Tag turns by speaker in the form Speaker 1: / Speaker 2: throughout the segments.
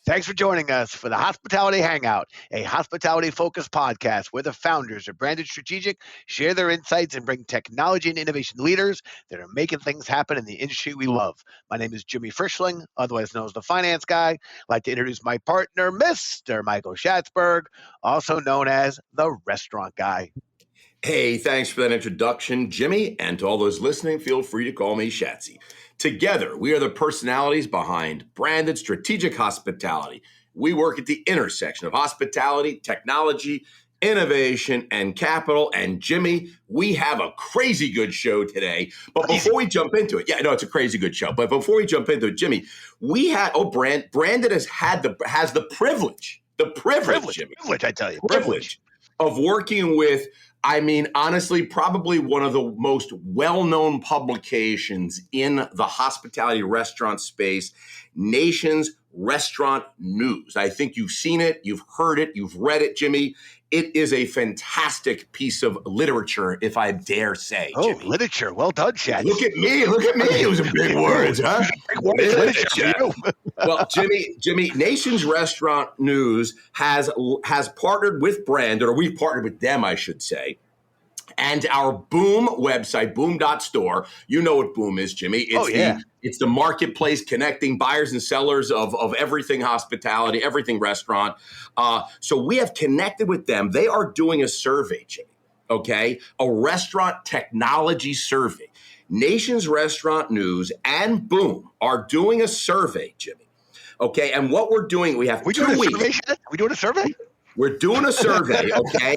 Speaker 1: Thanks for joining us for the Hospitality Hangout, a hospitality-focused podcast where the founders of Branded Strategic share their insights and bring technology and innovation leaders that are making things happen in the industry we love. My name is Jimmy Frischling, otherwise known as the Finance Guy. I'd like to introduce my partner, Mr. Michael Schatzberg, also known as the Restaurant Guy.
Speaker 2: Hey, thanks for that introduction, Jimmy. And to all those listening, feel free to call me Shatsy. Together, we are the personalities behind Branded Strategic Hospitality. We work at the intersection of hospitality, technology, innovation, and capital. And Jimmy, we have a crazy good show today. But before we jump into it, it's a crazy good show. But before we jump into it, Jimmy, Branded has the privilege, Jimmy.
Speaker 1: Privilege, I tell you.
Speaker 2: Privilege of working with, honestly, probably one of the most well-known publications in the hospitality restaurant space, Nation's Restaurant News. I think you've seen it, you've heard it, you've read it, Jimmy. It is a fantastic piece of literature, if I dare say, Jimmy.
Speaker 1: Literature. Well done, Chad.
Speaker 2: Look at me. Using big words, huh? Literature. Well, Jimmy, Nation's Restaurant News has partnered with Branded, or we've partnered with them, I should say. And our Boom website, boom.store, you know what Boom is, Jimmy. It's the marketplace connecting buyers and sellers of everything hospitality, everything restaurant. So we have connected with them. They are doing a survey, Jimmy, okay? A restaurant technology survey. Nation's Restaurant News and Boom are doing a survey, Jimmy, okay? And what we're doing, we have 2 weeks.
Speaker 1: Are we doing a survey?
Speaker 2: We're doing a survey, okay?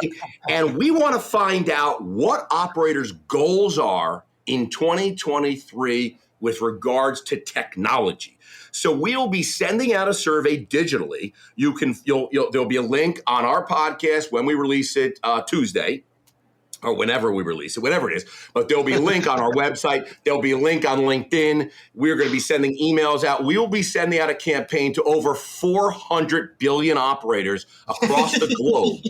Speaker 2: And we want to find out what operators' goals are in 2023 with regards to technology. So we'll be sending out a survey digitally. There'll be a link on our podcast when we release it Tuesday, or whenever we release it, whatever it is. But there'll be a link on our website. There'll be a link on LinkedIn. We're going to be sending emails out. We will be sending out a campaign to over 400 billion operators across the globe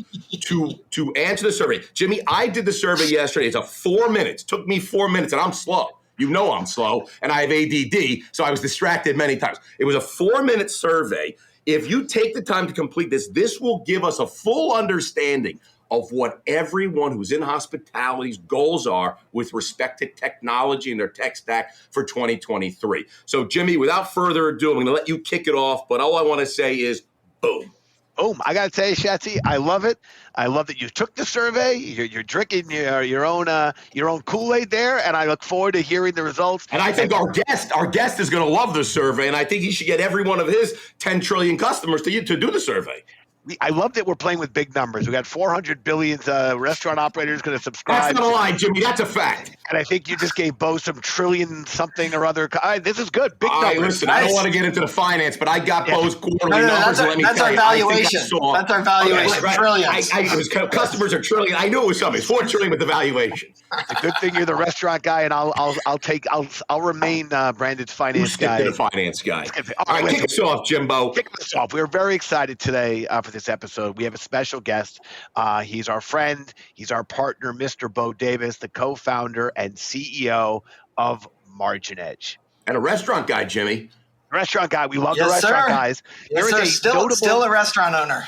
Speaker 2: to answer the survey. Jimmy, I did the survey yesterday. It's 4 minutes. It took me 4 minutes, and I'm slow. You know I'm slow, and I have ADD, so I was distracted many times. It was a 4-minute survey. If you take the time to complete this will give us a full understanding of what everyone who's in hospitality's goals are with respect to technology and their tech stack for 2023. So, Jimmy, without further ado, I'm going to let you kick it off, but all I want to say is boom.
Speaker 1: Boom. I got to tell you, Shatsy, I love it. I love that you took the survey. You're drinking your own Kool-Aid there, and I look forward to hearing the results.
Speaker 2: And I think our guest is going to love the survey, and I think he should get every one of his 10 trillion customers to do the survey.
Speaker 1: I love that we're playing with big numbers. We got 400 billion restaurant operators going to subscribe.
Speaker 2: That's not a lie, Jimmy. That's a fact.
Speaker 1: And I think you just gave Bo some trillion something or other. This is good. Big numbers.
Speaker 2: Listen, nice. I don't want to get into the finance, but I got Bo's quarterly numbers.
Speaker 3: That's our valuation. That's our valuation.
Speaker 2: Right. Trillions. Customers are trillion. I knew it was something. It's 4 trillion with the valuation.
Speaker 1: It's a good thing you're the restaurant guy, and I'll remain Branded's finance guy.
Speaker 2: The finance guy. All right, kick us off, Jimbo.
Speaker 1: Kick us off. We're very excited today for this episode. We have a special guest. He's our friend. He's our partner, Mr. Bo Davis, the co-founder and CEO of MarginEdge.
Speaker 2: And a restaurant guy, Jimmy.
Speaker 1: Restaurant guy. We love the restaurant guys.
Speaker 3: Yes, sir. Still a restaurant owner.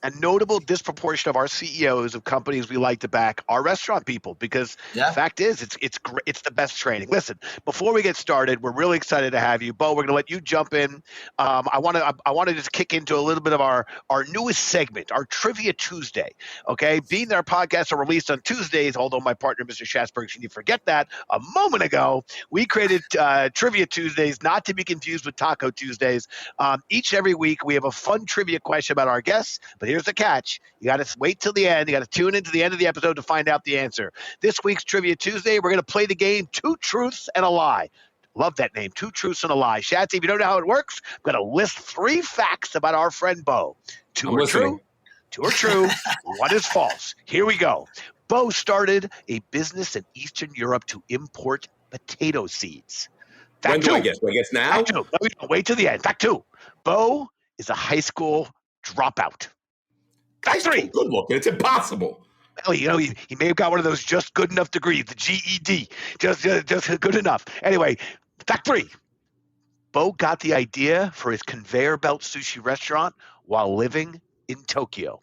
Speaker 1: A notable disproportion of our CEOs of companies we like to back are restaurant people because the fact is it's the best training. Listen, before we get started, we're really excited to have you, Bo. We're going to let you jump in. I want to just kick into a little bit of our newest segment, our Trivia Tuesday. Okay, being that our podcasts are released on Tuesdays, although my partner Mr. Schatzberg, you forget that a moment ago, we created Trivia Tuesdays, not to be confused with Taco Tuesdays. Each and every week we have a fun trivia question about our guests. But here's the catch. You got to wait till the end. You got to tune into the end of the episode to find out the answer. This week's Trivia Tuesday, we're going to play the game 2 Truths and a Lie. Love that name, 2 Truths and a Lie. Shatsy, if you don't know how it works, I'm going to list 3 facts about our friend Bo. 2 are true, 2 are true, 1 is false. Here we go. Bo started a business in Eastern Europe to import potato seeds.
Speaker 2: When do I guess? Do I guess now?
Speaker 1: Fact 2. No, wait till the end. Fact 2. Bo is a high school dropout. Fact 3.
Speaker 2: Good looking. It's impossible.
Speaker 1: Well, he may have got one of those just good enough degrees, the GED, just good enough. Anyway, fact 3. Bo got the idea for his conveyor belt sushi restaurant while living in Tokyo.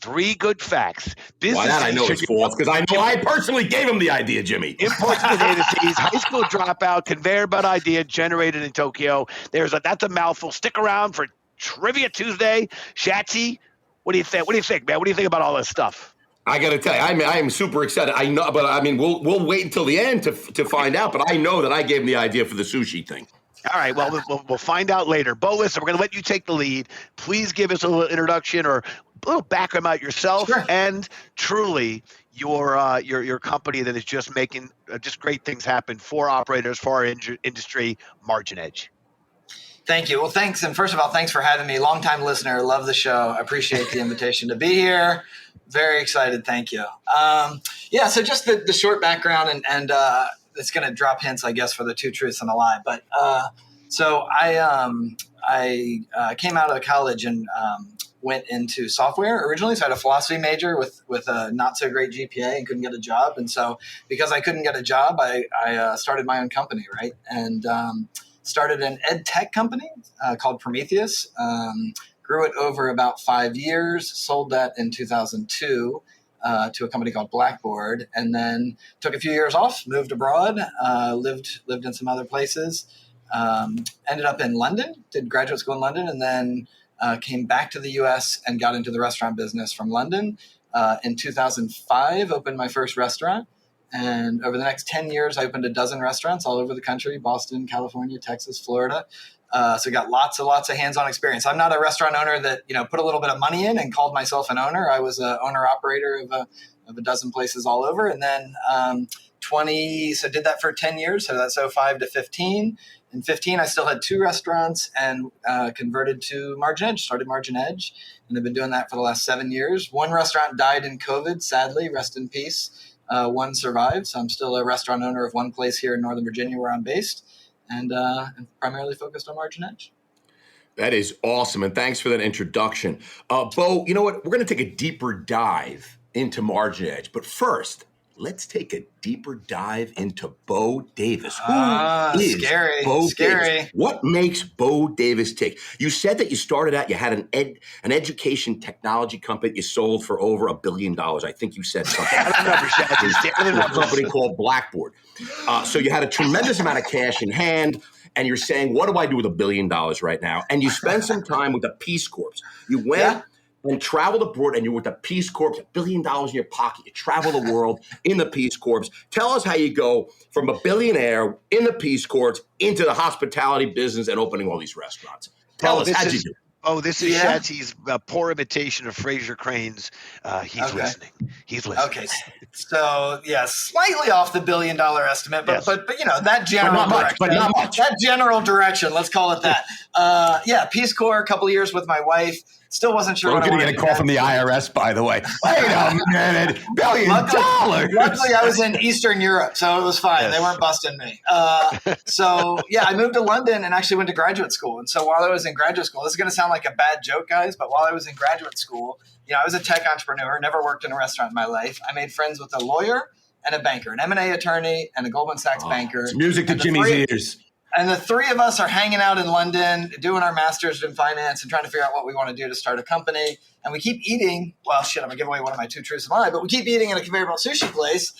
Speaker 1: 3 good facts.
Speaker 2: Why that I know it's false, because I know I personally gave him the idea, Jimmy.
Speaker 1: Imports and containers, high school dropout, conveyor belt idea generated in Tokyo. That's a mouthful. Stick around for Trivia Tuesday. Shatsy, what do you think? What do you think, man? What do you think about all this stuff?
Speaker 2: I got to tell you, I am super excited. I know, but I mean, we'll wait until the end to find out. But I know that I gave him the idea for the sushi thing.
Speaker 1: All right, well, we'll find out later. Bo, listen, we're going to let you take the lead. Please give us a little introduction or a little background about yourself and truly your company that is just making just great things happen for operators, for our industry, MarginEdge.
Speaker 3: Thank you. Well, thanks. And first of all, thanks for having me. Longtime listener. Love the show. I appreciate the invitation to be here. Very excited. Thank you. So just the short background and it's going to drop hints, I guess, for the 2 truths and a lie. But so I came out of college and went into software originally. So I had a philosophy major with a not so great GPA and couldn't get a job. And so because I couldn't get a job, I started my own company, right? And started an ed tech company called Prometheus. Grew it over about 5 years, sold that in 2002 to a company called Blackboard, and then took a few years off, moved abroad, lived in some other places, ended up in London, did graduate school in London, and then came back to the US and got into the restaurant business from London. In 2005, opened my first restaurant. And over the next 10 years, I opened a dozen restaurants all over the country, Boston, California, Texas, Florida. So got lots of hands-on experience. I'm not a restaurant owner that, put a little bit of money in and called myself an owner. I was an owner-operator of a dozen places all over. And then did that for 10 years. So that's 05 to 15. In 15, I still had 2 restaurants and converted to MarginEdge, started MarginEdge. And I've been doing that for the last 7 years. 1 restaurant died in COVID, sadly, rest in peace. 1 survived. So I'm still a restaurant owner of 1 place here in Northern Virginia where I'm based. And primarily focused on MarginEdge.
Speaker 2: That is awesome, and thanks for that introduction. Bo, you know what? We're going to take a deeper dive into MarginEdge, but first, let's take a deeper dive into Bo Davis. Who is
Speaker 3: scary,
Speaker 2: Bo
Speaker 3: scary.
Speaker 2: Davis? What makes Bo Davis tick? You said that you started out, you had an education technology company you sold for over $1 billion. I think you said something. I don't remember. A company called Blackboard. So you had a tremendous amount of cash in hand, and you're saying, what do I do with $1 billion right now? And you spent some time with the Peace Corps. You went and traveled abroad, and you're with the Peace Corps, $1 billion in your pocket. You travel the world in the Peace Corps. Tell us how you go from a billionaire in the Peace Corps into the hospitality business and opening all these restaurants. Tell us, how'd you do?
Speaker 1: Oh, this is Shatsy's poor imitation of Fraser Crane's. He's listening. He's listening.
Speaker 3: Okay, so slightly off the $1 billion estimate, but that general direction.
Speaker 2: But not much.
Speaker 3: That general direction, let's call it that. Peace Corps, a couple of years with my wife. Still wasn't sure.
Speaker 2: We're going to get a call from the IRS, by the way. Wait a minute, $1 billion.
Speaker 3: Luckily, I was in Eastern Europe, so it was fine. Yes. They weren't busting me. I moved to London and actually went to graduate school. And so while I was in graduate school, this is going to sound like a bad joke, guys, but while I was in graduate school, I was a tech entrepreneur, never worked in a restaurant in my life. I made friends with a lawyer and a banker, an M&A attorney and a Goldman Sachs banker.
Speaker 2: It's music to Jimmy's ears.
Speaker 3: And the 3 of us are hanging out in London, doing our masters in finance and trying to figure out what we want to do to start a company. And we keep eating. Well, shit, I'm going to give away one of my 2 truths and a lie, but we keep eating in a conveyor belt sushi place.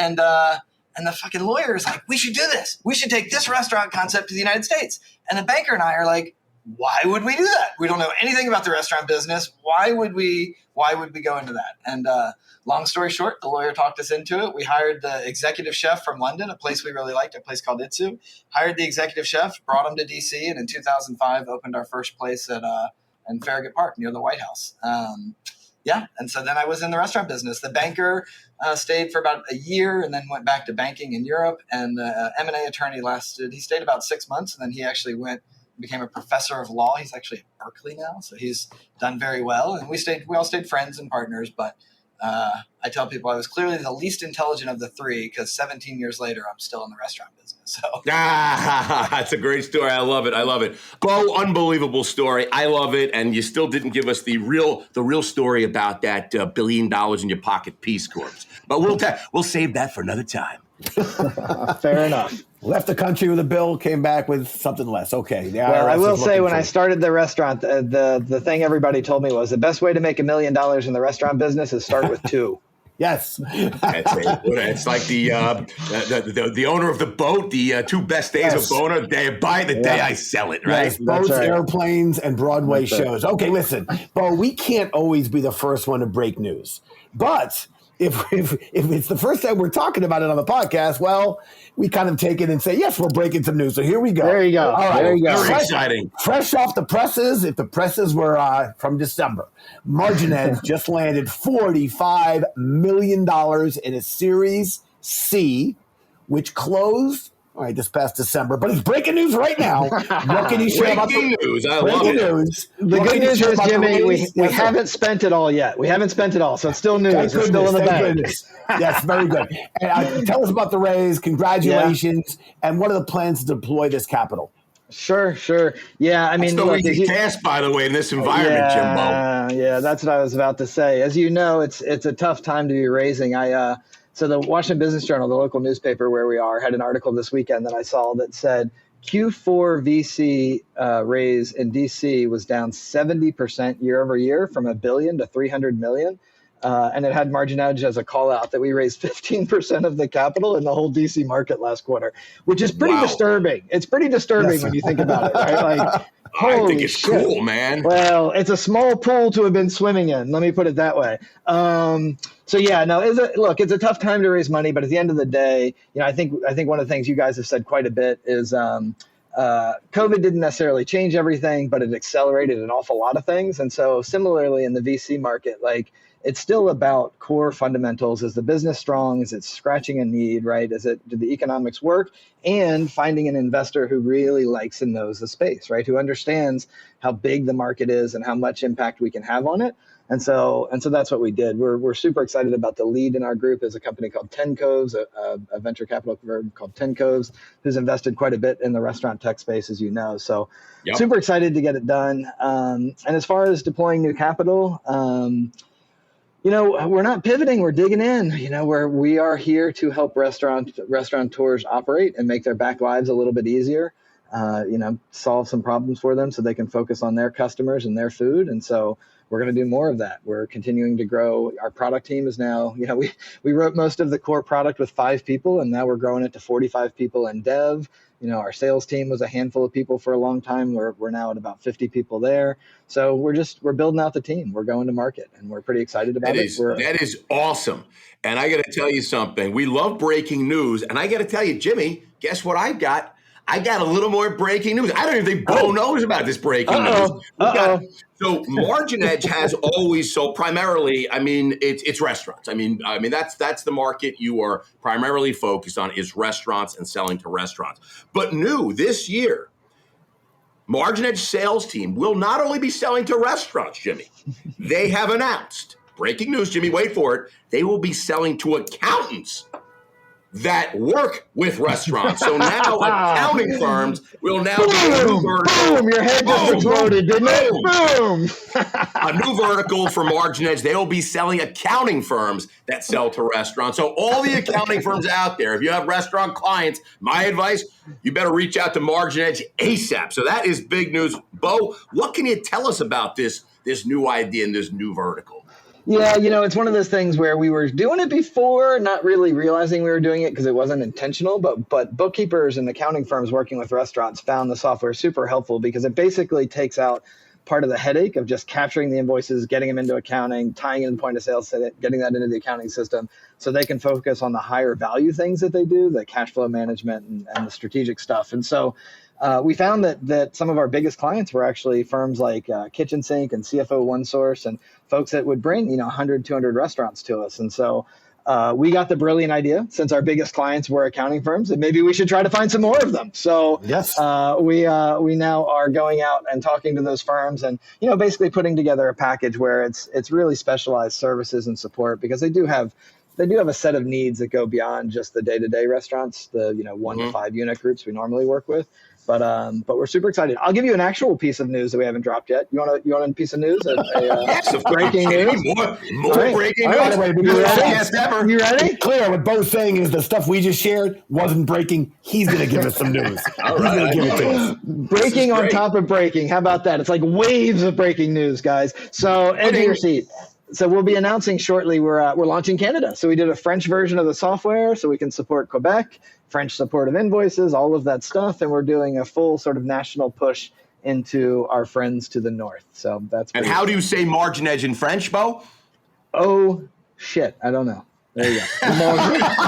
Speaker 3: And the fucking lawyer is like, we should do this. We should take this restaurant concept to the United States. And the banker and I are like, why would we do that? We don't know anything about the restaurant business. Why would we go into that? And long story short, the lawyer talked us into it. We hired the executive chef from London, a place we really liked, a place called Itsu. Hired the executive chef, brought him to DC, and in 2005 opened our first place in Farragut Park near the White House. And so then I was in the restaurant business. The banker stayed for about a year and then went back to banking in Europe. And the M&A attorney he stayed about 6 months, and then he actually became a professor of law. He's actually at Berkeley now, so he's done very well. And we all stayed friends and partners, but I tell people I was clearly the least intelligent of the 3 because 17 years later, I'm still in the restaurant business. So
Speaker 2: that's a great story. I love it. Bo, unbelievable story. I love it. And you still didn't give us the real story about that $1 billion in your pocket Peace Corps. But we'll save that for another time.
Speaker 4: Fair enough. Left the country with a bill, came back with something less. Okay.
Speaker 5: Well, I will say when I started the restaurant, the thing everybody told me was the best way to make $1 million in the restaurant business is start with 2.
Speaker 4: Yes.
Speaker 2: It's like the owner of the boat, the 2 best days of boner, day I sell it, right?
Speaker 4: Yes, boats, airplanes, and Broadway shows. Okay, listen, Bo, we can't always be the first one to break news. But if it's the first time we're talking about it on the podcast, well, we kind of take it and say, yes, we're breaking some news. So here we go.
Speaker 5: There you go.
Speaker 4: All right.
Speaker 5: There you go.
Speaker 2: Very exciting.
Speaker 4: Fresh off the presses, if the presses were from December, MarginEdge just landed $45 million in a Series C, which closed this past December, but it's breaking news right now. What can you share about
Speaker 2: breaking news? I love
Speaker 4: breaking
Speaker 2: it.
Speaker 4: news?
Speaker 5: The good news is, Jimmy, we haven't spent it all yet. We haven't spent it all, so it's still news. It's still in the bag.
Speaker 4: Yes, very good. And tell us about the raise. Congratulations. Yeah. And what are the plans to deploy this capital?
Speaker 5: Sure. Yeah, I mean,
Speaker 2: so easy task, by the way, in this environment, Jimbo.
Speaker 5: Yeah, that's what I was about to say. As you know, it's a tough time to be raising. So the Washington Business Journal, the local newspaper where we are, had an article this weekend that I saw that said Q4 VC raise in DC was down 70% year over year from $1 billion to $300 million. And it had MarginEdge as a call out that we raised 15% of the capital in the whole DC market last quarter, which is pretty disturbing. It's pretty disturbing when you think about it, right? Like,
Speaker 2: I think it's cool, man.
Speaker 5: Well, it's a small pool to have been swimming in. Let me put it that way. So yeah, no, it's a tough time to raise money, but at the end of the day, I think one of the things you guys have said quite a bit is COVID didn't necessarily change everything, but it accelerated an awful lot of things. And so similarly in the VC market, it's still about core fundamentals. Is the business strong? Is it scratching a need, right? Do the economics work? And finding an investor who really likes and knows the space, right? Who understands how big the market is and how much impact we can have on it. And so that's what we did. We're super excited about the lead in our group is a company called 10 Coves, a venture capital firm called 10 Coves, who's invested quite a bit in the restaurant tech space, as you know. So super excited to get it done. And as far as deploying new capital, we're not pivoting, we're digging in, we are here to help restaurateurs operate and make their back lives a little bit easier, solve some problems for them so they can focus on their customers and their food. And so we're going to do more of that. We're continuing to grow. Our product team is now, we wrote most of the core product with 5 people, and now we're growing it to 45 people in dev. Our sales team was a handful of people for a long time. We're now at about 50 people there. So we're building out the team. We're going to market, and we're pretty excited about it.
Speaker 2: That is awesome. And I got to tell you something. We love breaking news. And I got to tell you, Jimmy, guess what I got? I got a little more breaking news. I don't even think Bo knows about this breaking news. So MarginEdge has always, primarily, it's restaurants. That's the market you are primarily focused on is restaurants and selling to restaurants. But new this year, MarginEdge sales team will not only be selling to restaurants, Jimmy. They have announced, breaking news, Jimmy, wait for it, they will be selling to accountants that work with restaurants. So now accounting firms will now be a new vertical.
Speaker 5: Boom, your head just exploded, didn't it? Boom.
Speaker 2: A new vertical for MarginEdge. They will be selling accounting firms that sell to restaurants. So all the accounting firms out there, if you have restaurant clients, my advice, you better reach out to MarginEdge ASAP. So that is big news. Bo, what can you tell us about this new idea and this new vertical?
Speaker 5: Yeah, it's one of those things where we were doing it before, not really realizing we were doing it because it wasn't intentional, but bookkeepers and accounting firms working with restaurants found the software super helpful because it basically takes out part of the headache of just capturing the invoices, getting them into accounting, tying in the point of sale, getting that into the accounting system so they can focus on the higher value things that they do, the cash flow management and the strategic stuff. And so we found that some of our biggest clients were actually firms like Kitchen Sink and CFO OneSource and folks that would bring 100, 200 restaurants to us. And so we got the brilliant idea, since our biggest clients were accounting firms, that maybe we should try to find some more of them. So
Speaker 4: yes,
Speaker 5: we now are going out and talking to those firms and basically putting together a package where it's really specialized services and support because they do have they do have a set of needs that go beyond just the day-to-day restaurants, the 1 to 5 unit groups we normally work with. But we're super excited. I'll give you an actual piece of news that we haven't dropped yet. You want a piece of news?
Speaker 2: Yes, of
Speaker 5: breaking news.
Speaker 2: More breaking news.
Speaker 5: You ready?
Speaker 4: Clear. What Bo's saying is the stuff we just shared wasn't breaking. He's going to give us some news.
Speaker 2: All right.
Speaker 4: He's going to give it to us.
Speaker 5: Breaking on top of breaking. How about that? It's like waves of breaking news, guys. So edge of your seat. So we'll be announcing shortly we're launching Canada. So we did a French version of the software so we can support Quebec, French support of invoices, all of that stuff. And we're doing a full sort of national push into our friends to the north. So that's
Speaker 2: And how do you say MarginEdge in French, Bo?
Speaker 5: Oh, shit. I don't know. There you go.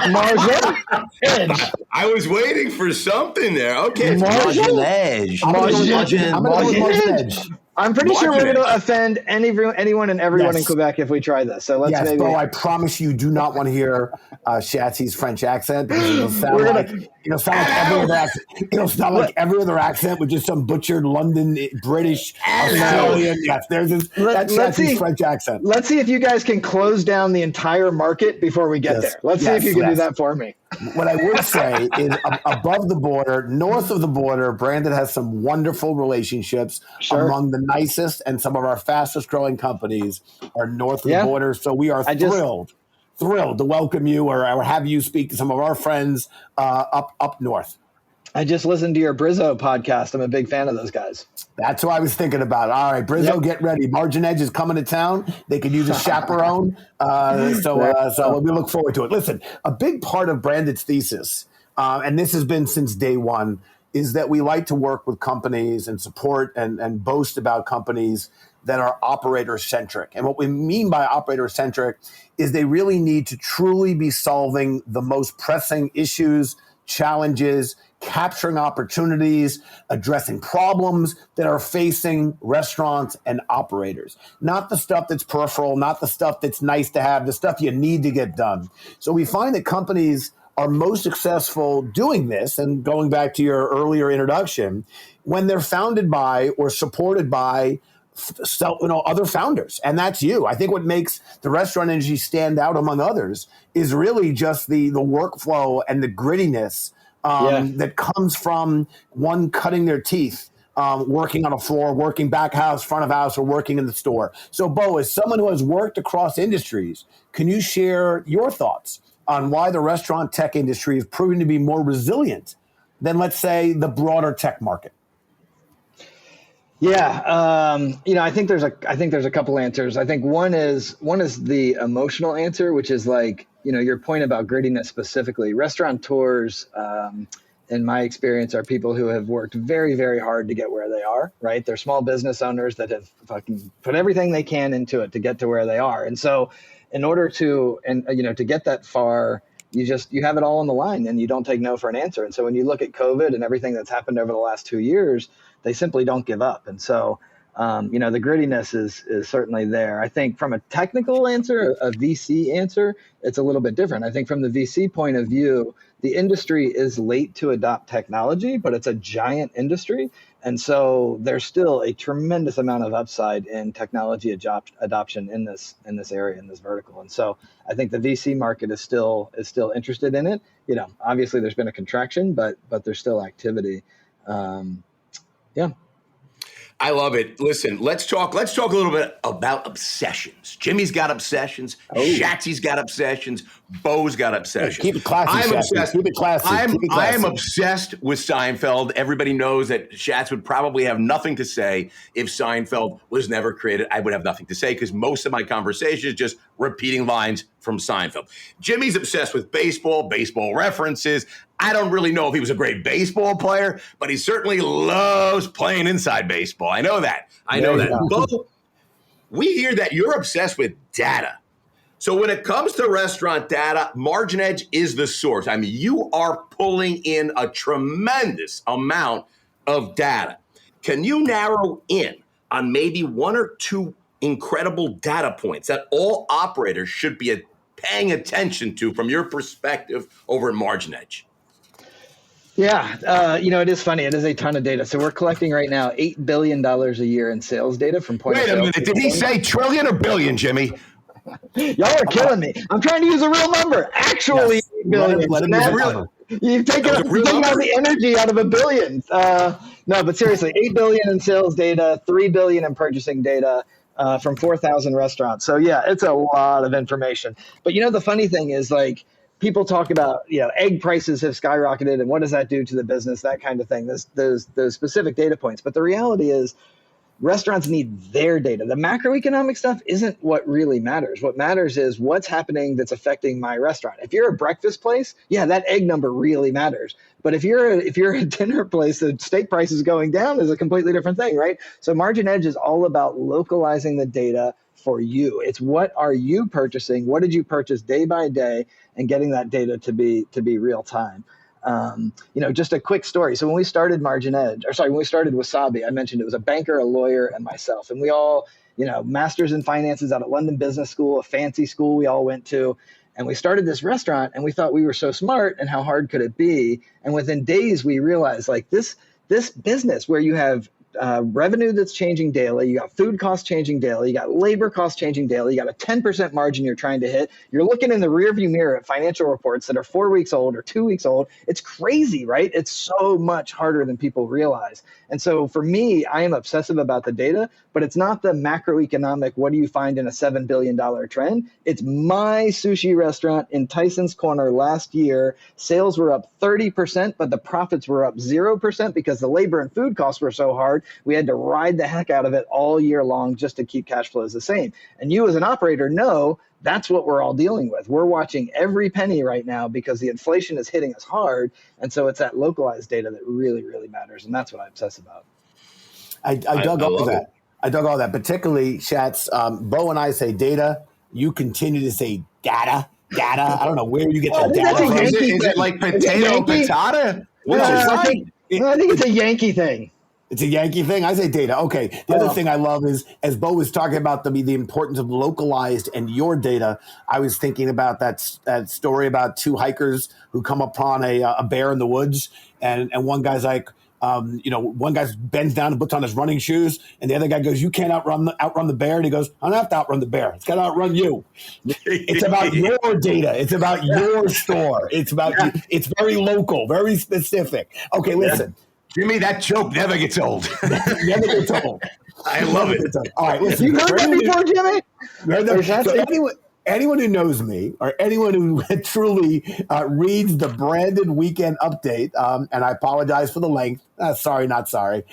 Speaker 5: MarginEdge.
Speaker 2: I was waiting for something there. Okay.
Speaker 4: MarginEdge.
Speaker 5: MarginEdge. I'm pretty sure we're going to offend anyone and everyone in Quebec if we try this. So let's maybe.
Speaker 4: Bo, I promise you do not want to hear Schatzy's French accent because it'll sound like every other accent with just some butchered London, British, Australian. Yes, there's that's Schatzy's French accent.
Speaker 5: Let's see if you guys can close down the entire market before we get there. Let's see if you can do that for me.
Speaker 4: What I would say is above the border, north of the border, Brandon has some wonderful relationships among the nicest and some of our fastest growing companies are north of the border. So we are thrilled to welcome you or have you speak to some of our friends up north.
Speaker 5: I just listened to your Brizzo podcast. I'm a big fan of those guys.
Speaker 4: That's what I was thinking about. All right, Brizzo, get ready. MarginEdge is coming to town. They could use a chaperone. So we look forward to it. Listen, a big part of Brandon's thesis, and this has been since day one, is that we like to work with companies and support and boast about companies that are operator-centric. And what we mean by operator-centric is they really need to truly be solving the most pressing issues, challenges, capturing opportunities, addressing problems that are facing restaurants and operators. Not the stuff that's peripheral, not the stuff that's nice to have, the stuff you need to get done. So we find that companies are most successful doing this, and going back to your earlier introduction, when they're founded by or supported by other founders. And that's you. I think what makes the restaurant industry stand out among others is really just the workflow and the grittiness that comes from one cutting their teeth, working on a floor, working back house, front of house, or working in the store. So, Bo, as someone who has worked across industries, can you share your thoughts on why the restaurant tech industry is proving to be more resilient than, let's say, the broader tech market?
Speaker 5: Yeah, I think there's a couple answers. I think one is the emotional answer, which is like, your point about grittiness specifically. Restaurateurs, in my experience, are people who have worked very, very hard to get where they are, right? They're small business owners that have fucking put everything they can into it to get to where they are. And so in order to get that far, you have it all on the line and you don't take no for an answer. And so when you look at COVID and everything that's happened over the last 2 years, they simply don't give up. And so, the grittiness is certainly there. I think from a technical answer, a VC answer, it's a little bit different. I think from the VC point of view, the industry is late to adopt technology, but it's a giant industry. And so there's still a tremendous amount of upside in technology adoption in this area, in this vertical. And so I think the VC market is still interested in it. Obviously there's been a contraction, but there's still activity. Yeah.
Speaker 2: I love it. Listen, let's talk a little bit about obsessions. Jimmy's got obsessions. Schatzy's got obsessions. Bo's got obsessions.
Speaker 4: Keep it classy.
Speaker 2: I'm obsessed.
Speaker 4: Keep it classy.
Speaker 2: I am obsessed with Seinfeld. Everybody knows that Schatz would probably have nothing to say if Seinfeld was never created. I would have nothing to say because most of my conversation is just repeating lines from Seinfeld. Jimmy's obsessed with baseball references. I don't really know if he was a great baseball player, but he certainly loves playing inside baseball. I know that. Bo, we hear that you're obsessed with data. So when it comes to restaurant data, MarginEdge is the source. I mean, you are pulling in a tremendous amount of data. Can you narrow in on maybe one or two incredible data points that all operators should be paying attention to from your perspective over at MarginEdge?
Speaker 5: Yeah, it is funny. It is a ton of data. So we're collecting right now $8 billion a year in sales data from point of sale.
Speaker 2: Wait a minute. Did he say trillion or billion, Jimmy?
Speaker 5: Y'all are killing me. I'm trying to use a real number. Actually,
Speaker 4: Yes.
Speaker 5: billions.
Speaker 4: Let him use a number.
Speaker 5: You've taken all the energy out of a billion. No, but seriously, 8 billion in sales data, 3 billion in purchasing data from 4,000 restaurants. So yeah, it's a lot of information. But the funny thing is, like, people talk about, egg prices have skyrocketed and what does that do to the business, that kind of thing, those specific data points. But the reality is, restaurants need their data. The macroeconomic stuff isn't what really matters. What matters is what's happening that's affecting my restaurant. If you're a breakfast place, yeah, that egg number really matters. But if you're a dinner place, the steak price is going down is a completely different thing, right? So MarginEdge is all about localizing the data for you. It's what are you purchasing? What did you purchase day by day, and getting that data to be real time. Just a quick story. So when we started when we started Wasabi, I mentioned it was a banker, a lawyer, and myself. And we all, masters in finances out at London Business School, a fancy school we all went to. And we started this restaurant and we thought we were so smart, and how hard could it be? And within days, we realized, like, this business where you have revenue that's changing daily, you got food costs changing daily, you got labor costs changing daily, you got a 10% margin you're trying to hit, you're looking in the rearview mirror at financial reports that are 4 weeks old or 2 weeks old. It's crazy, right? It's so much harder than people realize. And so for me, I am obsessive about the data, but it's not the macroeconomic, what do you find in a $7 billion trend? It's my sushi restaurant in Tyson's Corner last year. Sales were up 30%, but the profits were up 0% because the labor and food costs were so hard. We had to ride the heck out of it all year long just to keep cash flows the same. And you as an operator know that's what we're all dealing with. We're watching every penny right now because the inflation is hitting us hard. And so it's that localized data that really, really matters. And that's what I obsess about.
Speaker 4: I dug all that. I dug all that, particularly Schatz. Bo and I say data. You continue to say data. I don't know where you get the data from.
Speaker 2: Is it like potato patata?
Speaker 5: I think it's a Yankee thing.
Speaker 4: It's a Yankee thing? I say data. Okay. The other thing I love is, as Bo was talking about the importance of localized and your data, I was thinking about that story about two hikers who come upon a bear in the woods, and one guy's like, one guy bends down and puts on his running shoes, and the other guy goes, "You can't outrun the bear." And he goes, "I don't have to outrun the bear. It's got to outrun you." It's about your data. It's about your store. It's about you. It's very local, very specific. Okay, listen.
Speaker 2: Jimmy, that joke never gets old.
Speaker 4: Never gets old.
Speaker 2: I love it.
Speaker 4: All right, listen.
Speaker 5: You heard that before, Jimmy?
Speaker 4: So anyone who knows me, or anyone who truly reads the branded weekend update, and I apologize for the length. Sorry, not sorry.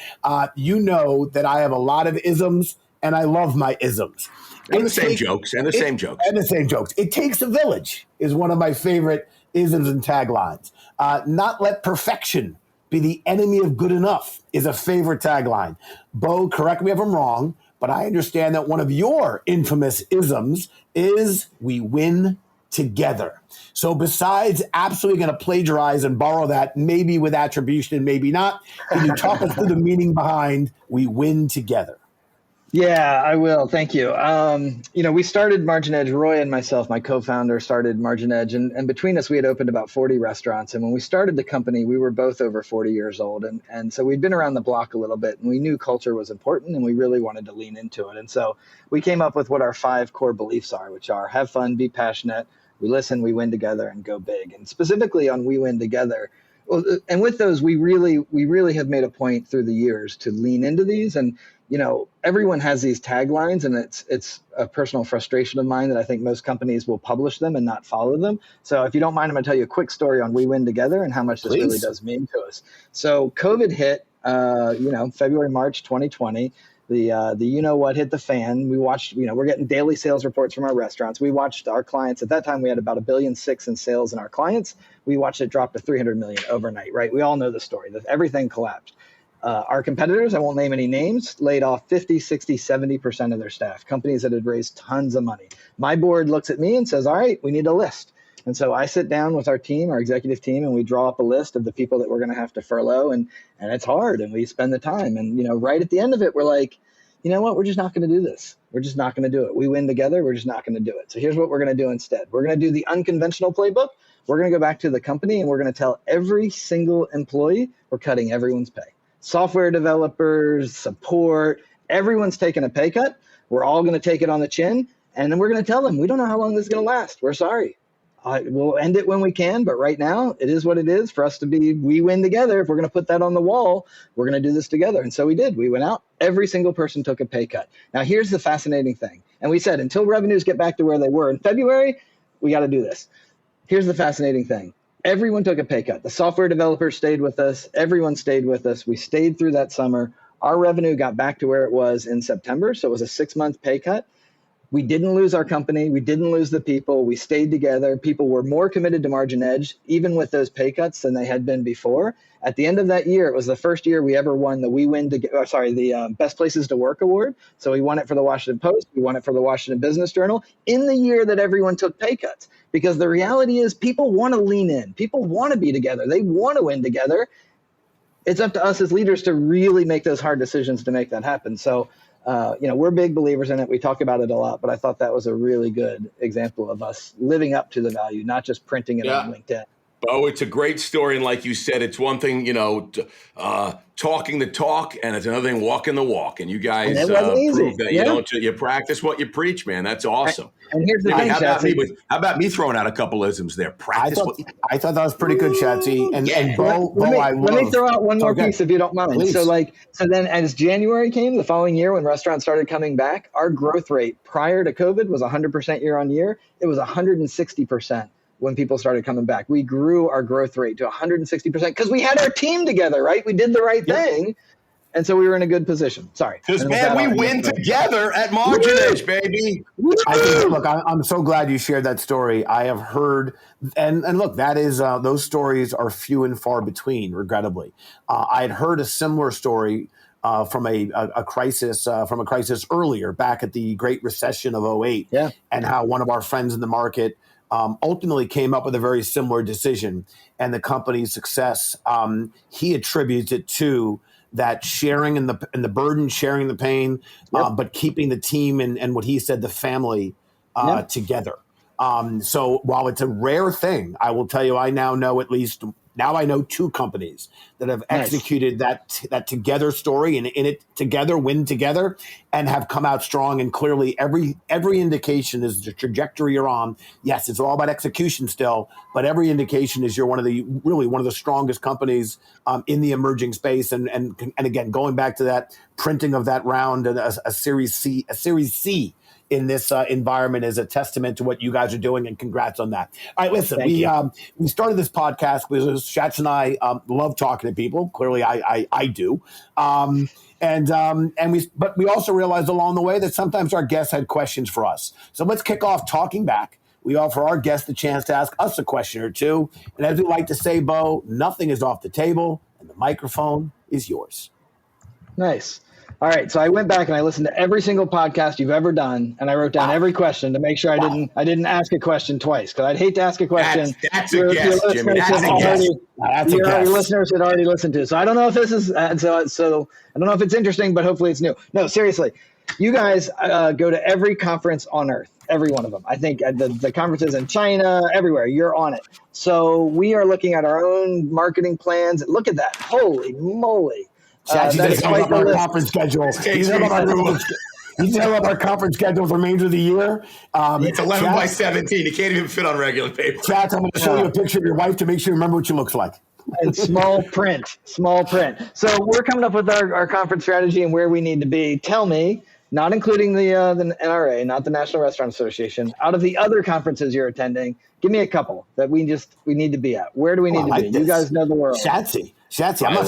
Speaker 4: You know that I have a lot of isms, and I love my isms.
Speaker 2: And the same jokes.
Speaker 4: It takes a village is one of my favorite isms and taglines. Not let perfection be the enemy of good enough is a favorite tagline. Bo, correct me if I'm wrong, but I understand that one of your infamous isms is we win together. So besides absolutely going to plagiarize and borrow that, maybe with attribution and maybe not, can you talk us through the meaning behind we win together?
Speaker 5: Yeah, I will. Thank you. We started MarginEdge, Roy and myself, my co-founder, started MarginEdge, and between us, we had opened about 40 restaurants. And when we started the company, we were both over 40 years old. And so we'd been around the block a little bit, and we knew culture was important, and we really wanted to lean into it. And so we came up with what our 5 core beliefs are, which are have fun, be passionate, we listen, we win together, and go big. And specifically on we win together, and with those, we really have made a point through the years to lean into these. And everyone has these taglines, and it's a personal frustration of mine that I think most companies will publish them and not follow them. So if you don't mind, I'm going to tell you a quick story on We Win Together and how much this really does mean to us. So COVID hit, February, March 2020. The hit the fan. We watched, we're getting daily sales reports from our restaurants. We watched our clients. At that time, we had about $1.6 billion in sales in our clients. We watched it drop to $300 million overnight, right? We all know the story. Everything collapsed. Our competitors, I won't name any names, laid off 50, 60, 70% of their staff, companies that had raised tons of money. My board looks at me and says, all right, we need a list. And so I sit down with our team, our executive team, and we draw up a list of the people that we're going to have to furlough. And it's hard, and we spend the time. And, right at the end of it, we're like, you know what? We're just not going to do this. We're just not going to do it. We win together. We're just not going to do it. So here's what we're going to do instead. We're going to do the unconventional playbook. We're going to go back to the company, and we're going to tell every single employee we're cutting everyone's pay. Software developers, support, everyone's taking a pay cut. We're all going to take it on the chin, And then we're going to tell them, we don't know how long this is going to last. We're sorry. We'll end it when we can, but right now it is what it is for us to be, we win together. If we're going to put that on the wall, we're going to do this together. And so we did. We went out. Every single person took a pay cut. Now, here's the fascinating thing. And we said, until revenues get back to where they were in February, we got to do this. Here's the fascinating thing. Everyone took a pay cut. The software developers stayed with us. Everyone stayed with us. We stayed through that summer. Our revenue got back to where it was in September. So it was a 6-month pay cut. We didn't lose our company. We didn't lose the people. We stayed together. People were more committed to MarginEdge, even with those pay cuts, than they had been before. At the end of that year, it was the first year we ever won the Best Places to Work award. So we won it for the Washington Post. We won it for the Washington Business Journal in the year that everyone took pay cuts. Because the reality is people want to lean in. People want to be together. They want to win together. It's up to us as leaders to really make those hard decisions to make that happen. So, we're big believers in it. We talk about it a lot, but I thought that was a really good example of us living up to the value, not just printing it on LinkedIn.
Speaker 2: Oh, it's a great story. And like you said, it's one thing, talking the talk, and it's another thing walking the walk. And you guys prove that you practice what you preach, man. That's awesome.
Speaker 5: And here's the thing,
Speaker 2: how about me throwing out a couple isms there?
Speaker 4: I thought that was pretty good, Shatsy. And Bo,
Speaker 5: let me throw out one more piece if you don't mind.
Speaker 4: Please.
Speaker 5: So then as January came, the following year when restaurants started coming back, our growth rate prior to COVID was 100% year on year. It was 160%. When people started coming back, we grew our growth rate to 160% because we had our team together, right? We did the right thing. And so we were in a good position. Sorry.
Speaker 2: Because, man, we win together at MarginEdge, baby.
Speaker 4: I'm so glad you shared that story. I have heard, and look, that is, those stories are few and far between, regrettably. I had heard a similar story from a crisis earlier, back at the Great Recession of 2008, and how one of our friends in the market ultimately came up with a very similar decision, and the company's success, he attributes it to that sharing in the burden, sharing the pain, but keeping the team and what he said, the family together. So while it's a rare thing, I will tell you, I now know I know 2 companies that have executed that together story and in it together, win together, and have come out strong. And clearly every indication is the trajectory you're on. Yes, it's all about execution still, but every indication is you're one of the strongest companies in the emerging space. And again, going back to that printing of that round, a Series C in this environment is a testament to what you guys are doing, and congrats on that. All right, listen, we started this podcast because Schatz and I love talking to people. Clearly, I do, but we also realized along the way that sometimes our guests had questions for us. So let's kick off talking back. We offer our guests the chance to ask us a question or two, and as we like to say, Bo, nothing is off the table, and the microphone is yours.
Speaker 5: Nice. All right, so I went back and I listened to every single podcast you've ever done, and I wrote down every question to make sure I didn't ask a question twice, because I'd hate to ask a question.
Speaker 2: That's a guess, Jimmy. That's a guess.
Speaker 5: Your listeners had already listened to. So I don't know if this is so I don't know if it's interesting, but hopefully it's new. No, seriously, you guys go to every conference on earth, every one of them. I think the conferences in China, everywhere, you're on it. So we are looking at our own marketing plans. Look at that! Holy moly!
Speaker 4: He's talking about our conference schedule. He's talking about our conference schedule for the remainder of the year.
Speaker 2: It's 11 by 17. You can't even fit on regular paper.
Speaker 4: Chat, I'm going to show you a picture of your wife to make sure you remember what she looks like.
Speaker 5: And small print. So we're coming up with our conference strategy and where we need to be. Tell me, not including the NRA, not the National Restaurant Association, out of the other conferences you're attending, give me a couple that we need to be at. Where do we need to be? You guys know the world.
Speaker 4: Shatsy, I'm not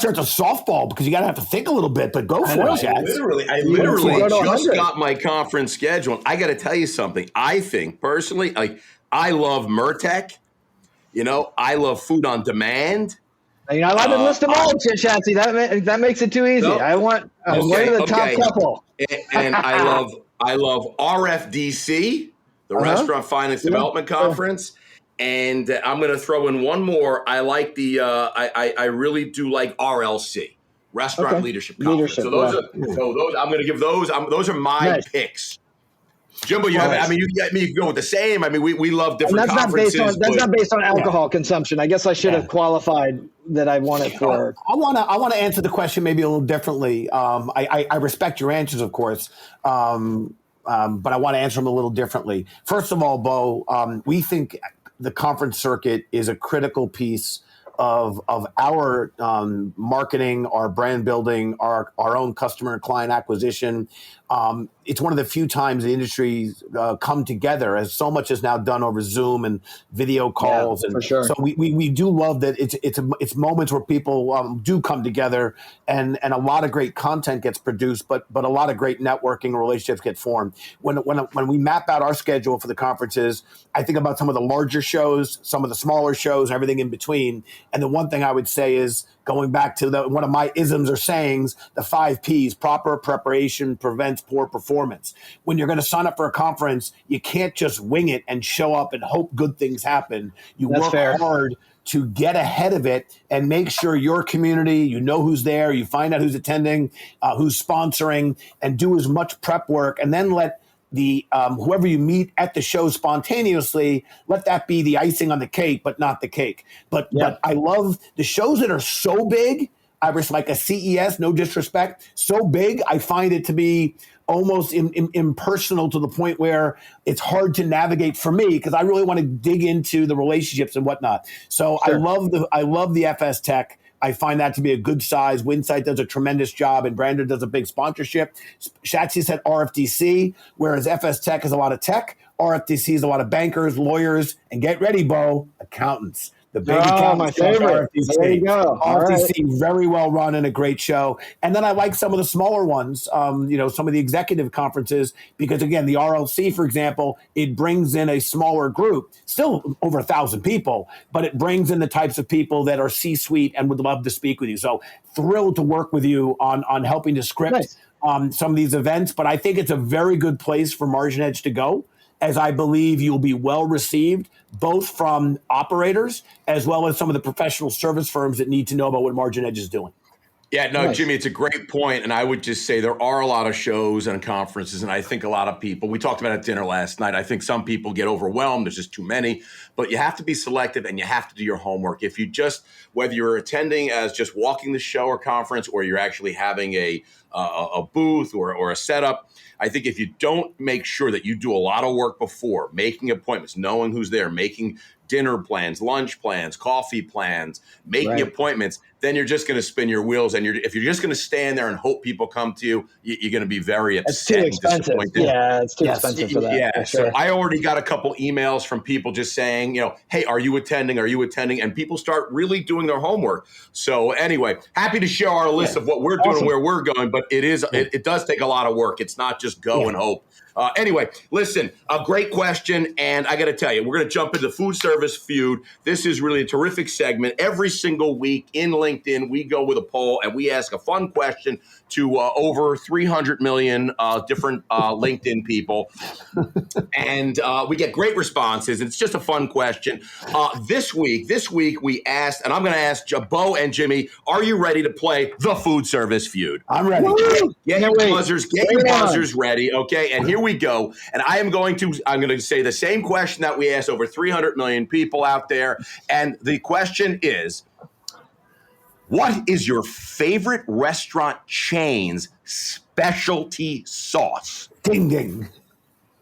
Speaker 4: sure it's a softball because you got to have to think a little bit, but go for it, Shatsy.
Speaker 2: I literally just got my conference schedule. I got to tell you something. I think personally, I love Murtec. I love food on demand.
Speaker 5: You're not allowed to list them all, Shatsy. That makes it too easy. I want one of the top couple.
Speaker 2: And I love RFDC, the Restaurant Finance Development Conference. And I'm going to throw in one more. I like I really do like RLC, Restaurant Leadership Conference. So those I'm going to give those. Those are my picks. Jimbo, you go with the same. I mean, we love different conferences.
Speaker 5: That's not based on alcohol consumption. I guess I should have qualified that I want it for.
Speaker 4: I want to answer the question maybe a little differently. I respect your answers, of course. but I want to answer them a little differently. First of all, Bo, we think the conference circuit is a critical piece of our marketing, our brand building, our own customer and client acquisition. It's one of the few times the industry come together, as so much is now done over Zoom and video calls.
Speaker 5: Yeah,
Speaker 4: and
Speaker 5: for sure.
Speaker 4: So we do love that it's moments where people do come together, and a lot of great content gets produced, but a lot of great networking relationships get formed. When we map out our schedule for the conferences, I think about some of the larger shows, some of the smaller shows, and everything in between. And the one thing I would say is, going back to one of my isms or sayings, the 5 Ps: proper preparation prevents poor performance. When you're going to sign up for a conference, you can't just wing it and show up and hope good things happen. You
Speaker 5: That's
Speaker 4: work
Speaker 5: fair.
Speaker 4: hard to get ahead of it and make sure your community, you know who's there, you find out who's attending, who's sponsoring, and do as much prep work, and then let the whoever you meet at the show spontaneously, let that be the icing on the cake, but not the cake. But I love the shows that are so big. I was like a CES, no disrespect, so big, I find it to be almost impersonal, to the point where it's hard to navigate for me, because I really want to dig into the relationships and whatnot. So sure. I love the FS Tech. I find that to be a good size. Winsight does a tremendous job, and Brandon does a big sponsorship. Shatsy said RFDC, whereas FS Tech is a lot of tech. RFDC is a lot of bankers, lawyers, and get ready, Bo, accountants. The big accountants.
Speaker 5: My favorite.
Speaker 4: RFDC.
Speaker 5: There you go.
Speaker 4: RFDC, very well run and a great show. And then I like some of the smaller ones, some of the executive conferences, because again, the RLC, for example, it brings in a smaller group, still over 1,000 people, but it brings in the types of people that are C-suite and would love to speak with you. So thrilled to work with you on helping to script some of these events. But I think it's a very good place for MarginEdge to go, as I believe you'll be well received, both from operators as well as some of the professional service firms that need to know about what MarginEdge is doing.
Speaker 2: Yeah, no, Jimmy, it's a great point. And I would just say there are a lot of shows and conferences. And I think a lot of people, we talked about it at dinner last night, I think some people get overwhelmed. There's just too many. But you have to be selective, and you have to do your homework. If you just, whether you're attending as just walking the show or conference, or you're actually having a booth or a setup, I think if you don't make sure that you do a lot of work before, making appointments, knowing who's there, making dinner plans, lunch plans, coffee plans, making appointments, then you're just going to spin your wheels. And if you're just going to stand there and hope people come to you, you're going to be very upset.
Speaker 5: It's too expensive. Yeah, it's too expensive for that.
Speaker 2: Yeah,
Speaker 5: for
Speaker 2: sure. So I already got a couple emails from people just saying, hey, are you attending? Are you attending? And people start really doing their homework. So anyway, happy to share our list of what we're doing and where we're going, but it does take a lot of work. It's not just go and hope. Anyway, listen, a great question. And I got to tell you, we're going to jump into food service feud. This is really a terrific segment. Every single week in LinkedIn, we go with a poll and we ask a fun question to over 300 million different LinkedIn people. And we get great responses. It's just a fun question. This week we asked, and I'm going to ask Bo and Jimmy, are you ready to play the food service feud?
Speaker 4: I'm ready.
Speaker 2: Get your buzzers ready. Okay. And here we go. And I'm going to say the same question that we asked over 300 million people out there. And the question is, what is your favorite restaurant chain's specialty sauce?
Speaker 4: Ding, ding.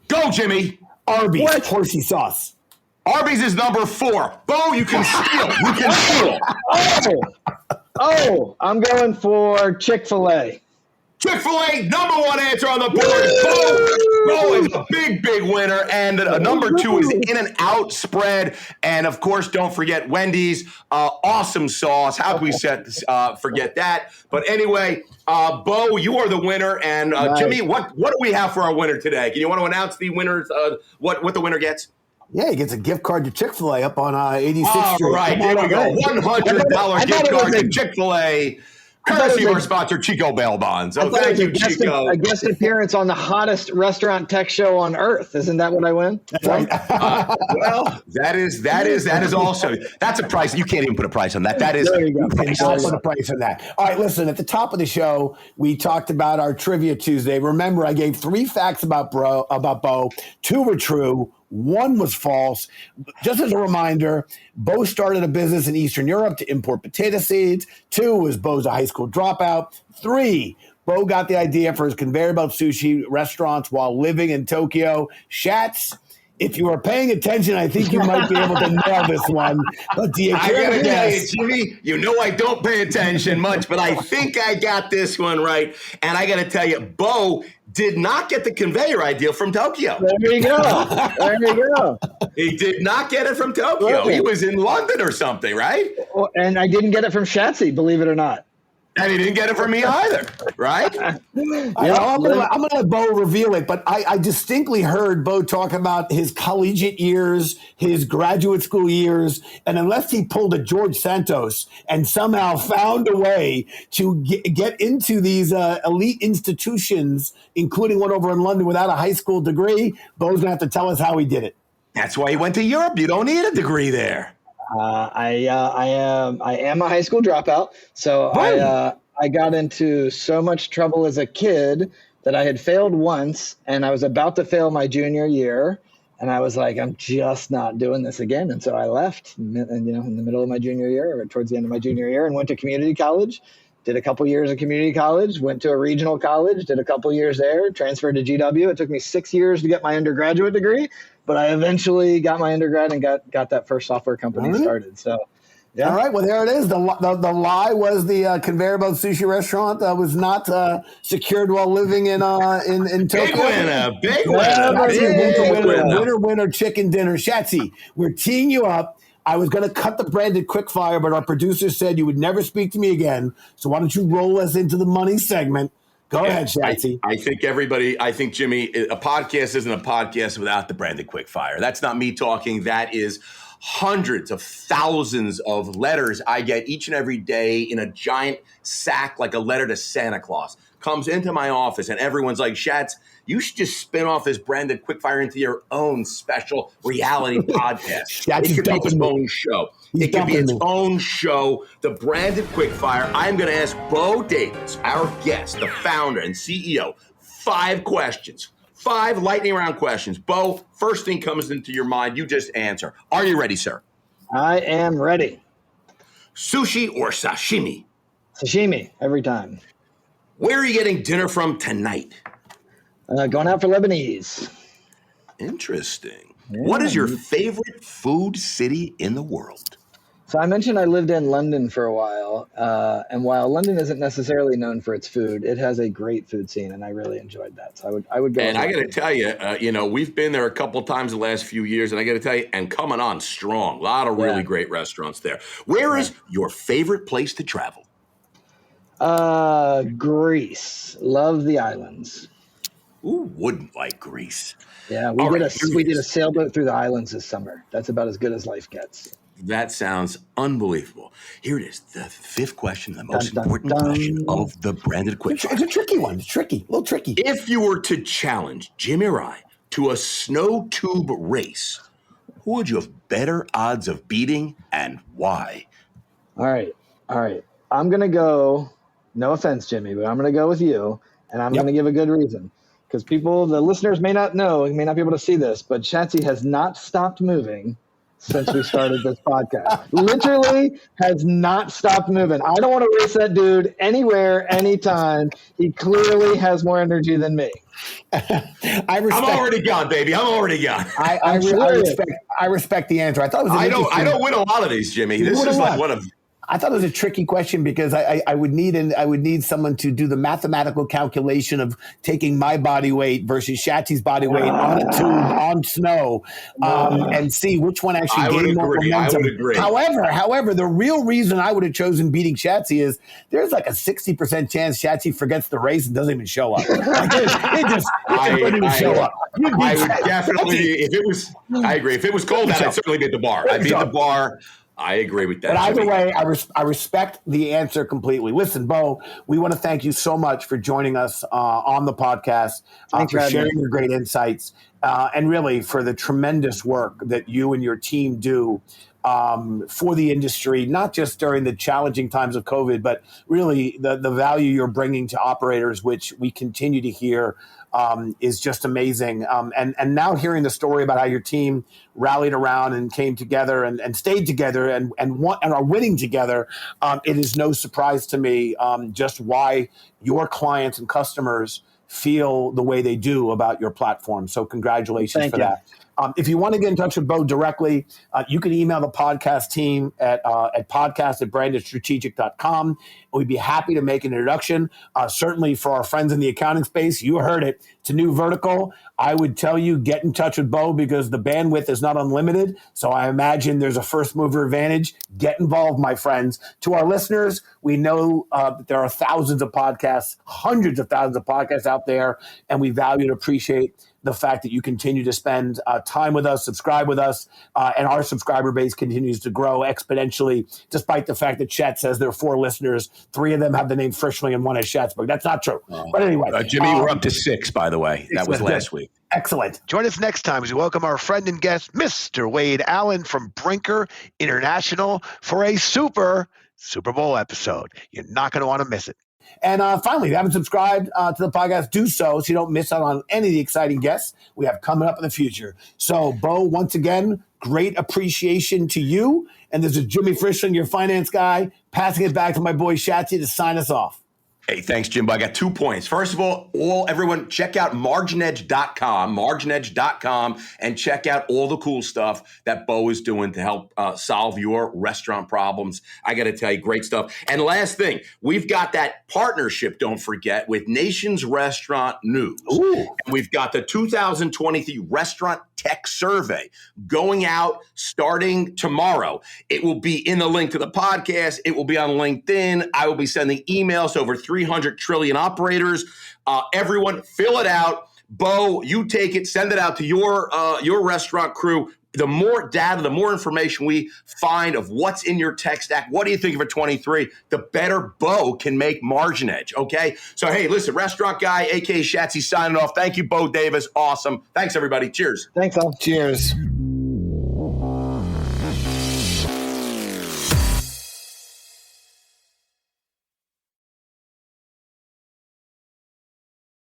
Speaker 2: Go, Jimmy.
Speaker 4: Arby's horsey sauce.
Speaker 2: Arby's is number 4. Bo, you can steal.
Speaker 5: I'm going for Chick-fil-A.
Speaker 2: Chick-fil-A, number 1 answer on the board. Bo is a big, big winner. And number 2 is In-N-Out spread. And, of course, don't forget Wendy's. Awesome sauce. How can we forget that? But anyway, Bo, you are the winner. And, Jimmy, what do we have for our winner today? Can you want to announce the winners, what the winner gets?
Speaker 4: Yeah, he gets a gift card to Chick-fil-A up on 86th Street.
Speaker 2: All right, there we go. $100 gift card to Chick-fil-A. Courtesy of our sponsor, Chico Bail Bonds. Oh, thank you, Chico.
Speaker 5: A guest appearance on the hottest restaurant tech show on earth. Isn't that what I win?
Speaker 4: That's right.
Speaker 2: Well, that is also, that's a price. You can't even put a price on that. That is.
Speaker 4: There you go. I'll put a price on that. All right, listen, at the top of the show, we talked about our Trivia Tuesday. Remember, I gave 3 facts about Bo. 2 were true. 1 was false. Just as a reminder, Bo started a business in Eastern Europe to import potato seeds. 2 was Bo's a high school dropout. 3, Bo got the idea for his conveyor belt sushi restaurants while living in Tokyo. Schatz, if you were paying attention, I think you might be able to nail this one. But do you
Speaker 2: I
Speaker 4: care
Speaker 2: gotta
Speaker 4: to
Speaker 2: tell you,
Speaker 4: guess?
Speaker 2: Jimmy, you know I don't pay attention much, but I think I got this one right. And I gotta tell you, Bo did not get the conveyor idea from Tokyo.
Speaker 5: There you go. There you go.
Speaker 2: He did not get it from Tokyo. He was in London or something, right?
Speaker 5: And I didn't get it from Schatzy, believe it or not.
Speaker 2: And he didn't get it from me either, right?
Speaker 4: I'm gonna let Bo reveal it, but I distinctly heard Bo talk about his collegiate years, his graduate school years, and unless he pulled a George Santos and somehow found a way to get into these elite institutions, including one over in London without a high school degree, Bo's gonna have to tell us how he did it.
Speaker 2: That's why he went to Europe. You don't need a degree there.
Speaker 5: I am a high school dropout, so I got into so much trouble as a kid that I had failed once, and I was about to fail my junior year, and I was like, I'm just not doing this again, and so I left, in the middle of my junior year or towards the end of my junior year, and went to community college. Did a couple years of community college, went to a regional college, did a couple years there, transferred to GW. It took me 6 years to get my undergraduate degree, but I eventually got my undergrad and got that first software company started. So, yeah. All
Speaker 4: right. Well, there it is. The lie was the conveyor belt sushi restaurant that was not secured while living in Tokyo.
Speaker 2: Big winner.
Speaker 4: Winner chicken dinner. Schatzy, we're teeing you up. I was going to cut the branded quickfire, but our producer said you would never speak to me again. So why don't you roll us into the money segment? Go ahead, Schatzy.
Speaker 2: I think, Jimmy, a podcast isn't a podcast without the branded quickfire. That's not me talking. That is hundreds of thousands of letters I get each and every day in a giant sack, like a letter to Santa Claus. Comes into my office and everyone's like, Schatz, you should just spin off this branded quickfire into your own special reality podcast. It could be its own show. It could be its own show, the branded quickfire. I'm going to ask Bo Davis, our guest, the founder and CEO, 5 questions. 5 lightning round questions. Bo, first thing comes into your mind, you just answer. Are you ready, sir?
Speaker 5: I am ready.
Speaker 2: Sushi or sashimi?
Speaker 5: Sashimi, every time.
Speaker 2: Where are you getting dinner from tonight?
Speaker 5: Going out for Lebanese.
Speaker 2: Interesting. Yeah. What is your favorite food city in the world?
Speaker 5: So I mentioned I lived in London for a while, and while London isn't necessarily known for its food, it has a great food scene, and I really enjoyed that. So I would go.
Speaker 2: And I got to tell you, we've been there a couple of times the last few years, and I got to tell you, and coming on strong, a lot of really great restaurants there. Where is your favorite place to travel?
Speaker 5: Greece. Love the islands.
Speaker 2: Who wouldn't like Greece?
Speaker 5: Yeah, we did a sailboat through the islands this summer. That's about as good as life gets.
Speaker 2: That sounds unbelievable. Here it is, the 5th question, the most important question of the branded quickfire.
Speaker 4: It's a tricky one. It's tricky, a little tricky.
Speaker 2: If you were to challenge Jimmy Rai to a snow tube race, who would you have better odds of beating and why?
Speaker 5: All right. I'm going to go, no offense, Jimmy, but I'm going to go with you, and I'm going to give a good reason. Because the listeners may not know, may not be able to see this, but Schatzy has not stopped moving since we started this podcast. Literally has not stopped moving. I don't want to race that dude anywhere, anytime. He clearly has more energy than me.
Speaker 2: I'm already gone, baby. I'm already gone.
Speaker 4: I respect the answer. I thought it was.
Speaker 2: I don't win a lot of these, Jimmy. This is like one of.
Speaker 4: I thought it was a tricky question because I would need someone to do the mathematical calculation of taking my body weight versus Schatzy's body weight on a tube on snow, and see which one actually gained more momentum.
Speaker 2: I would agree.
Speaker 4: However, the real reason I would have chosen beating Schatzy is there's like a 60% chance Schatzy forgets the race and doesn't even show up.
Speaker 2: I would definitely. If it was, I agree. If it was cold out, I'd certainly beat the bar. I'd beat the bar. I agree with that.
Speaker 4: But either way, I respect the answer completely. Listen, Bo, we want to thank you so much for joining us on the podcast, for sharing your great insights, and really for the tremendous work that you and your team do for the industry, not just during the challenging times of COVID, but really the value you're bringing to operators, which we continue to hear is just amazing. And now hearing the story about how your team rallied around and came together and stayed together and are winning together, it is no surprise to me just why your clients and customers feel the way they do about your platform. So congratulations for that. If you want to get in touch with Bo directly, you can email the podcast team at podcast@brandedstrategic.com. We'd be happy to make an introduction. Certainly for our friends in the accounting space, you heard it. It's a new vertical. I would tell you, get in touch with Bo because the bandwidth is not unlimited. So I imagine there's a first mover advantage. Get involved, my friends. To our listeners, we know that there are thousands of podcasts, hundreds of thousands of podcasts out there, and we value and appreciate the fact that you continue to spend time with us, subscribe with us, and our subscriber base continues to grow exponentially, despite the fact that Chat says there are 4 listeners. 3 of them have the name Frischling and 1 is Schatzberg. That's not true. But anyway.
Speaker 2: Jimmy, we're up to 6, by the way. That was last week.
Speaker 4: Excellent.
Speaker 1: Join us next time as we welcome our friend and guest, Mr. Wade Allen from Brinker International for a Super Bowl episode. You're not going to want to miss it.
Speaker 4: And finally, if you haven't subscribed to the podcast, do so you don't miss out on any of the exciting guests we have coming up in the future. So, Bo, once again, great appreciation to you. And this is Jimmy Frischling, your finance guy, passing it back to my boy Shatsy to sign us off.
Speaker 2: Hey, thanks, Jimbo. I got 2 points. First of all, everyone check out MarginEdge.com, and check out all the cool stuff that Bo is doing to help solve your restaurant problems. I got to tell you, great stuff. And last thing, we've got that partnership, don't forget, with Nation's Restaurant News.
Speaker 4: Ooh.
Speaker 2: And we've got the 2023 Restaurant Tech Survey going out starting tomorrow. It will be in the link to the podcast. It will be on LinkedIn. I will be sending emails to over 300 trillion operators. Everyone, fill it out. Bo, you take it, send it out to your restaurant crew. The more data, the more information we find of what's in your tech stack, what do you think of a 23, the better Bo can make MarginEdge, okay? So, hey, listen, restaurant guy, a.k.a. Shatsy, signing off. Thank you, Bo Davis. Awesome. Thanks, everybody. Cheers.
Speaker 5: Thanks, all.
Speaker 4: Cheers.